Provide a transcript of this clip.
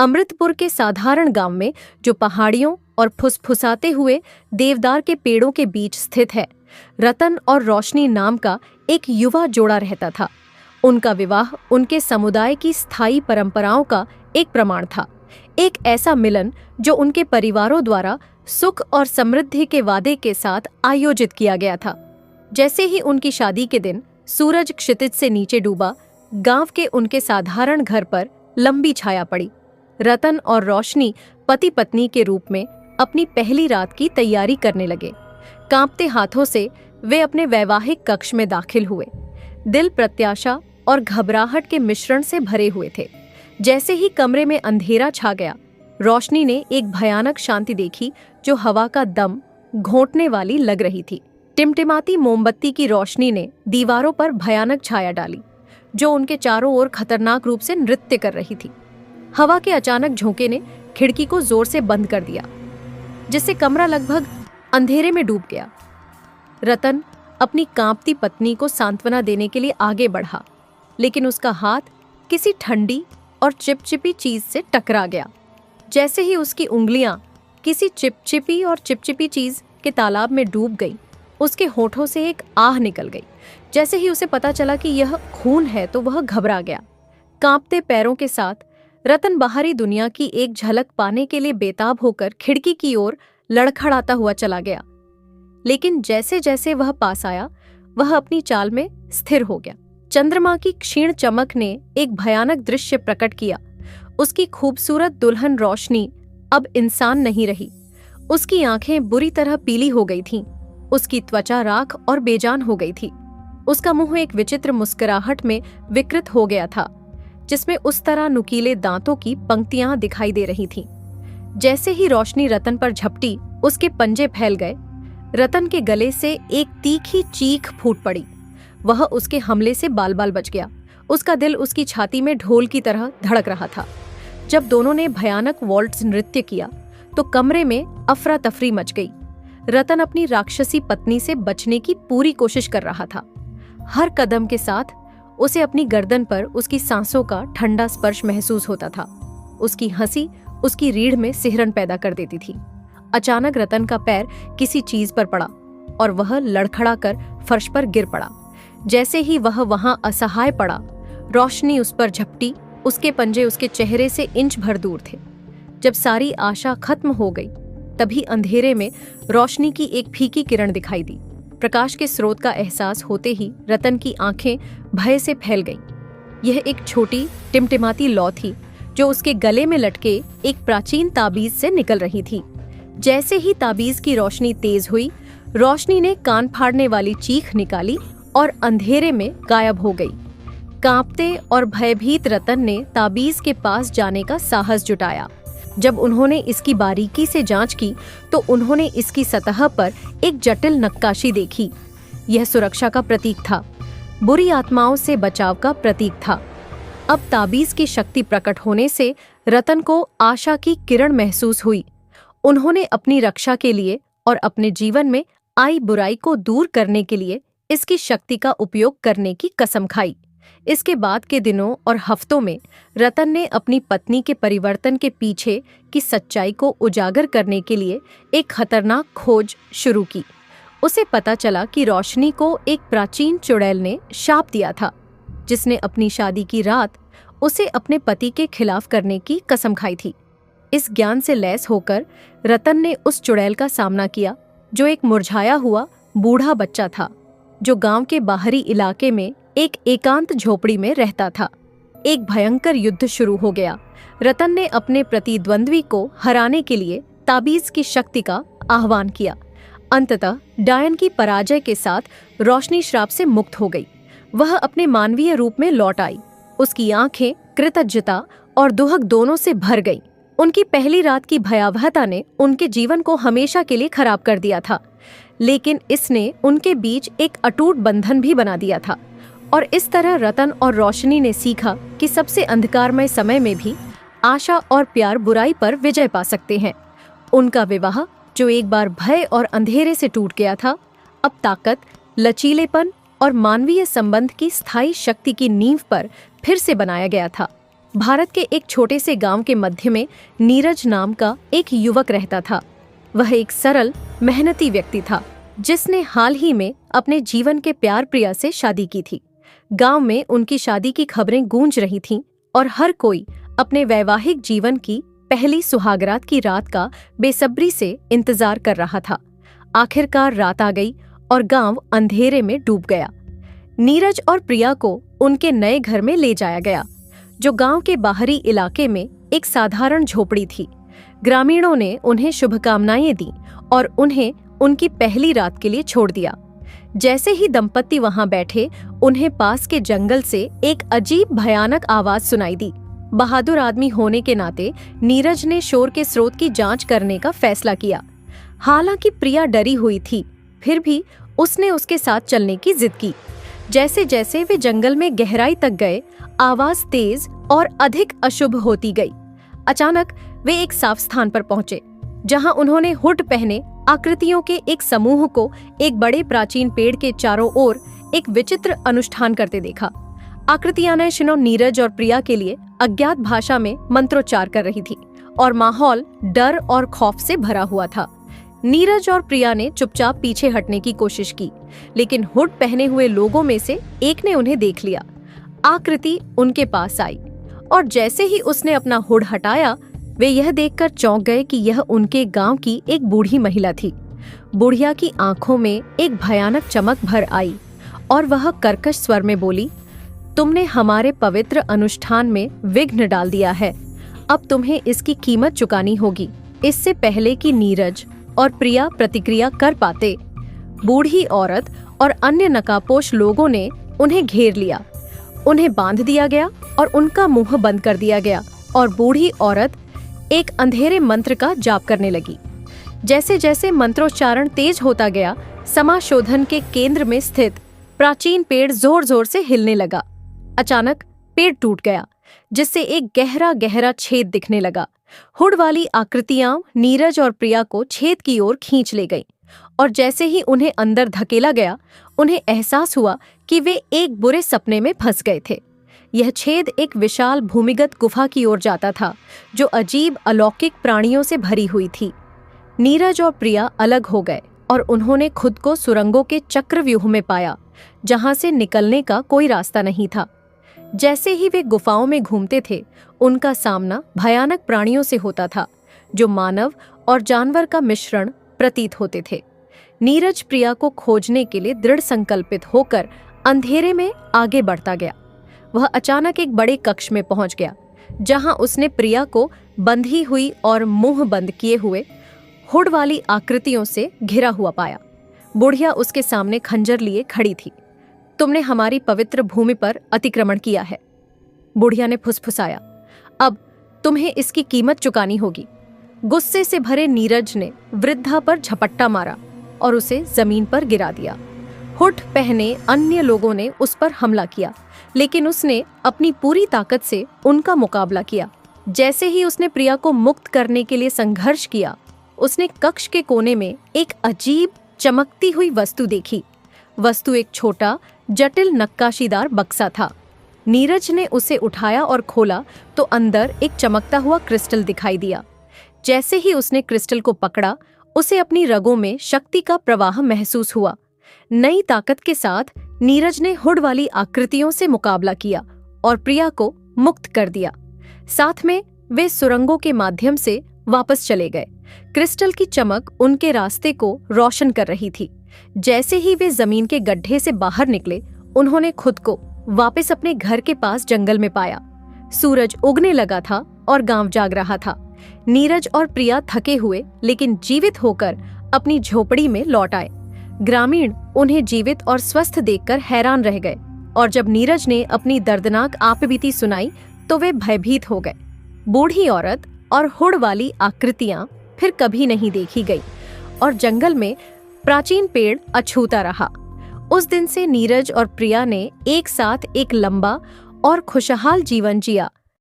अमृतपुर के साधारण गांव में, जो पहाड़ियों और फुसफुसाते हुए देवदार के पेड़ों के बीच स्थित है, रतन और रोशनी नाम का एक युवा जोड़ा रहता था। उनका विवाह उनके समुदाय की स्थायी परंपराओं का एक प्रमाण था, एक ऐसा मिलन जो उनके परिवारों द्वारा सुख और समृद्धि के वादे के साथ आयोजित किया गया था। जैसे ही उनकी शादी के दिन सूरज क्षितिज से नीचे डूबा, गांव के उनके साधारण घर पर लंबी छाया पड़ी। रतन और रोशनी पति पत्नी के रूप में अपनी पहली रात की तैयारी करने लगे। कांपते हाथों से वे अपने वैवाहिक कक्ष में दाखिल हुए। दिल प्रत्याशा और घबराहट के मिश्रण से भरे हुए थे। जैसे ही कमरे में अंधेरा छा गया, रोशनी ने एक भयानक शांति देखी जो हवा का दम घोंटने वाली लग रही थी। टिमटिमाती मोमबत्ती की रोशनी ने दीवारों पर भयानक छाया डाली, जो उनके चारों ओर खतरनाक रूप से नृत्य कर रही थी। हवा के अचानक झोंके ने खिड़की को जोर से बंद कर दिया, जिससे कमरा लगभग अंधेरे में डूब गया। रतन अपनी कांपती पत्नी को सांत्वना देने के लिए आगे बढ़ा, लेकिन उसका हाथ किसी ठंडी और चिपचिपी चीज से टकरा गया। जैसे ही उसकी उंगलियां किसी चिपचिपी चीज के तालाब में डूब गई, उसके होठों से एक आह निकल गई। जैसे ही उसे पता चला कि यह खून है, तो वह घबरा गया। कांपते पैरों के साथ रतन बाहरी दुनिया की एक झलक पाने के लिए बेताब होकर खिड़की की ओर लड़खड़ाता हुआ चला गया। लेकिन जैसे जैसे वह पास आया, वह अपनी चाल में स्थिर हो गया। चंद्रमा की क्षीण चमक ने एक भयानक दृश्य प्रकट किया। उसकी खूबसूरत दुल्हन रोशनी अब इंसान नहीं रही। उसकी आंखें बुरी तरह पीली हो गई थीं। उसकी त्वचा राख और बेजान हो गई थी। उसका मुंह एक विचित्र मुस्कुराहट में विकृत हो गया था, जिसमें उस तरह नुकीले दांतों की पंक्तियां दिखाई दे रही थीं। जैसे ही रोशनी रतन पर झपटी, उसके पंजे फैल गए। रतन के गले से एक तीखी चीख फूट पड़ी। वह उसके हमले से बाल बाल बच गया। उसका दिल उसकी छाती में ढोल की तरह धड़क रहा था। जब दोनों ने भयानक वॉल्ट्ज नृत्य किया, तो कमरे में अफरा तफरी मच गई। रतन अपनी राक्षसी पत्नी से बचने की पूरी कोशिश कर रहा था। हर कदम के साथ उसे अपनी गर्दन पर उसकी सांसों का ठंडा स्पर्श महसूस होता था। उसकी हंसी उसकी रीढ़ में सिहरन पैदा कर देती थी। अचानक रतन का पैर किसी चीज पर पड़ा और वह लड़खड़ा कर फर्श पर गिर पड़ा। जैसे ही वह वहां असहाय पड़ा, रोशनी उस पर झपटी। उसके पंजे उसके चेहरे से इंच भर दूर थे। जब सारी आशा खत्म हो गई, तभी अंधेरे में रोशनी की एक फीकी किरण दिखाई दी। प्रकाश के स्रोत का एहसास होते ही रतन की आंखें भय से फैल गईं। यह एक छोटी टिमटिमाती लौ थी, जो उसके गले में लटके एक प्राचीन ताबीज से निकल रही थी। जैसे ही ताबीज की रोशनी तेज हुई, रोशनी ने कान फाड़ने वाली चीख निकाली और अंधेरे में गायब हो गई। कांपते और भयभीत रतन ने ताबीज के पास जाने का साहस जुटाया। जब उन्होंने इसकी बारीकी से जांच की, तो उन्होंने इसकी सतह पर एक जटिल नक्काशी देखी। यह सुरक्षा का प्रतीक था, बुरी आत्माओं से बचाव का प्रतीक था। अब ताबीज की शक्ति प्रकट होने से रतन को आशा की किरण महसूस हुई। उन्होंने अपनी रक्षा के लिए और अपने जीवन में आई बुराई को दूर करने के लिए इसकी शक्ति का उपयोग करने की कसम खाई। इसके बाद के दिनों और हफ्तों में रतन ने अपनी पत्नी के परिवर्तन के पीछे की सच्चाई को उजागर करने के लिए एक खतरनाक खोज शुरू की। उसे पता चला कि रोशनी को एक प्राचीन चुड़ैल ने शाप दिया था, जिसने अपनी शादी की रात उसे अपने पति के खिलाफ करने की कसम खाई थी। इस ज्ञान से लैस होकर रतन ने उस चुड़ैल का सामना किया, जो एक मुरझाया हुआ बूढ़ा बच्चा था, जो गांव के बाहरी इलाके में एक एकांत झोपड़ी में रहता था। एक भयंकर युद्ध शुरू हो गया। रतन ने अपने प्रतिद्वंद्वी को हराने के लिए ताबीज की शक्ति का आह्वान किया। अंततः डायन की पराजय के साथ रोशनी श्राप से मुक्त हो गई। वह अपने मानवीय रूप में लौट आई। उसकी आंखें कृतज्ञता और दुहक दोनों से भर गईं। उनकी पहली रात की भयावहता ने उनके जीवन को हमेशा के लिए खराब कर दिया था, लेकिन इसने उनके बीच एक अटूट बंधन भी बना दिया था। और इस तरह रतन और रोशनी ने सीखा कि सबसे अंधकारमय समय में भी आशा और प्यार बुराई पर विजय पा सकते हैं। उनका विवाह, जो एक बार भय और अंधेरे से टूट गया था, अब ताकत, लचीलेपन और मानवीय संबंध की स्थायी शक्ति की नींव पर फिर से बनाया गया था। भारत के एक छोटे से गांव के मध्य में नीरज नाम का एक युवक रहता था। वह एक सरल, मेहनती व्यक्ति था जिसने हाल ही में अपने जीवन के प्यार प्रिया से शादी की थी। गांव में उनकी शादी की खबरें गूंज रही थीं और हर कोई अपने वैवाहिक जीवन की पहली सुहागरात की रात का बेसब्री से इंतजार कर रहा था। आखिरकार रात आ गई और गांव अंधेरे में डूब गया। नीरज और प्रिया को उनके नए घर में ले जाया गया, जो गांव के बाहरी इलाके में एक साधारण झोपड़ी थी। ग्रामीणों ने उन्हें शुभकामनाएं दी और उन्हें उनकी पहली रात के लिए छोड़ दिया। जैसे ही दंपत्ति वहां बैठे, उन्हें पास के जंगल से एक अजीब भयानक आवाज सुनाई दी। बहादुर आदमी होने के नाते नीरज ने शोर के स्रोत की जांच करने का फैसला किया। हालांकि प्रिया डरी हुई थी, फिर भी उसने उसके साथ चलने की जिद की। जैसे जैसे वे जंगल में गहराई तक गए, आवाज तेज और अधिक अशुभ होती गई। अचानक वे एक साफ स्थान पर पहुंचे, जहां उन्होंने हुड पहने आकृतियों के एक समूह को एक बड़े प्राचीन पेड़ के चारों ओर एक विचित्र अनुष्ठान करते देखा। आकृतियां नीरज और प्रिया के लिए अज्ञात भाषा में मंत्रोच्चार कर रही थी और माहौल डर और खौफ से भरा हुआ था। नीरज और प्रिया ने चुपचाप पीछे हटने की कोशिश की, लेकिन हुड पहने हुए लोगों में से एक ने उन्हें देख लिया। आकृति उनके पास आई और जैसे ही उसने अपना हुड हटाया, वे यह देखकर चौंक गए कि यह उनके गांव की एक बूढ़ी महिला थी। बुढ़िया की आंखों में एक भयानक चमक भर आई और वह कर्कश स्वर में बोली, तुमने हमारे पवित्र अनुष्ठान में विघ्न डाल दिया है। अब तुम्हें इसकी कीमत चुकानी होगी। इससे पहले कि नीरज और प्रिया प्रतिक्रिया कर पाते, बूढ़ी औरत और अन्य नकाबपोश लोगों ने उन्हें घेर लिया। उन्हें बांध दिया गया और उनका मुंह बंद कर दिया गया और बूढ़ी औरत एक अंधेरे मंत्र का जाप करने लगी। जैसे जैसे मंत्रोच्चारण तेज होता गया, समाशोधन के केंद्र में स्थित प्राचीन पेड़ जोर जोर से हिलने लगा। अचानक पेड़ टूट गया, जिससे एक गहरा गहरा छेद दिखने लगा। हुड वाली आकृतियां नीरज और प्रिया को छेद की ओर खींच ले गईं और जैसे ही उन्हें अंदर धकेला गया, उन्हें एहसास हुआ कि वे एक बुरे सपने में फंस गए थे। यह छेद एक विशाल भूमिगत गुफा की ओर जाता था, जो अजीब अलौकिक प्राणियों से भरी हुई थी। नीरज और प्रिया अलग हो गए और उन्होंने खुद को सुरंगों के चक्रव्यूह में पाया, जहां से निकलने का कोई रास्ता नहीं था। जैसे ही वे गुफाओं में घूमते थे, उनका सामना भयानक प्राणियों से होता था, जो मानव और जानवर का मिश्रण प्रतीत होते थे। नीरज प्रिया को खोजने के लिए दृढ़ संकल्पित होकर अंधेरे में आगे बढ़ता गया। वह अचानक एक बड़े कक्ष में पहुंच गया, जहां उसने प्रिया को बंधी हुई और मुंह बंद किए हुए हुड वाली आकृतियों से घिरा हुआ पाया। बुढ़िया उसके सामने खंजर लिए खड़ी थी। तुमने हमारी पवित्र भूमि पर अतिक्रमण किया है, बुढ़िया ने फुसफुसाया। अब तुम्हें इसकी कीमत चुकानी होगी। गुस्से से भरे नीरज ने वृद्धा पर झपट्टा मारा और उसे जमीन पर गिरा दिया। हुड पहने अन्य लोगों ने उस पर हमला किया, लेकिन उसने अपनी पूरी ताकत से उनका मुकाबला किया। जैसे ही उसने प्रिया को मुक्त करने के लिए संघर्ष किया, उसने कक्ष के कोने में एक अजीब चमकती हुई वस्तु देखी। वस्तु एक छोटा, जटिल नक्काशीदार बक्सा था। नीरज ने उसे उठाया और खोला तो अंदर एक चमकता हुआ क्रिस्टल दिखाई दिया। जैसे ही उसने क्रिस्टल को पकड़ा, उसे अपनी रगों में शक्ति का प्रवाह महसूस हुआ। नई ताकत के साथ नीरज ने हुड वाली आकृतियों से मुकाबला किया और प्रिया को मुक्त कर दिया। साथ में वे सुरंगों के माध्यम से वापस चले गए। क्रिस्टल की चमक उनके रास्ते को रोशन कर रही थी। जैसे ही वे जमीन के गड्ढे से बाहर निकले, उन्होंने खुद को वापस अपने घर के पास जंगल में पाया। सूरज उगने लगा था और गांव जाग रहा था। नीरज और प्रिया थके हुए लेकिन जीवित होकर अपनी झोपड़ी में लौट आए। ग्रामीण उन्हें जीवित और स्वस्थ देखकर हैरान रह गए और जब नीरज ने अपनी दर्दनाक आपबीती सुनाई तो वे भयभीत हो गए। बूढ़ी औरत और हुड वाली आकृतियां फिर कभी नहीं देखी गई और जंगल में प्राचीन पेड़ अछूता रहा। उस दिन से नीरज और प्रिया ने एक साथ एक लंबा और खुशहाल जीवन जिया,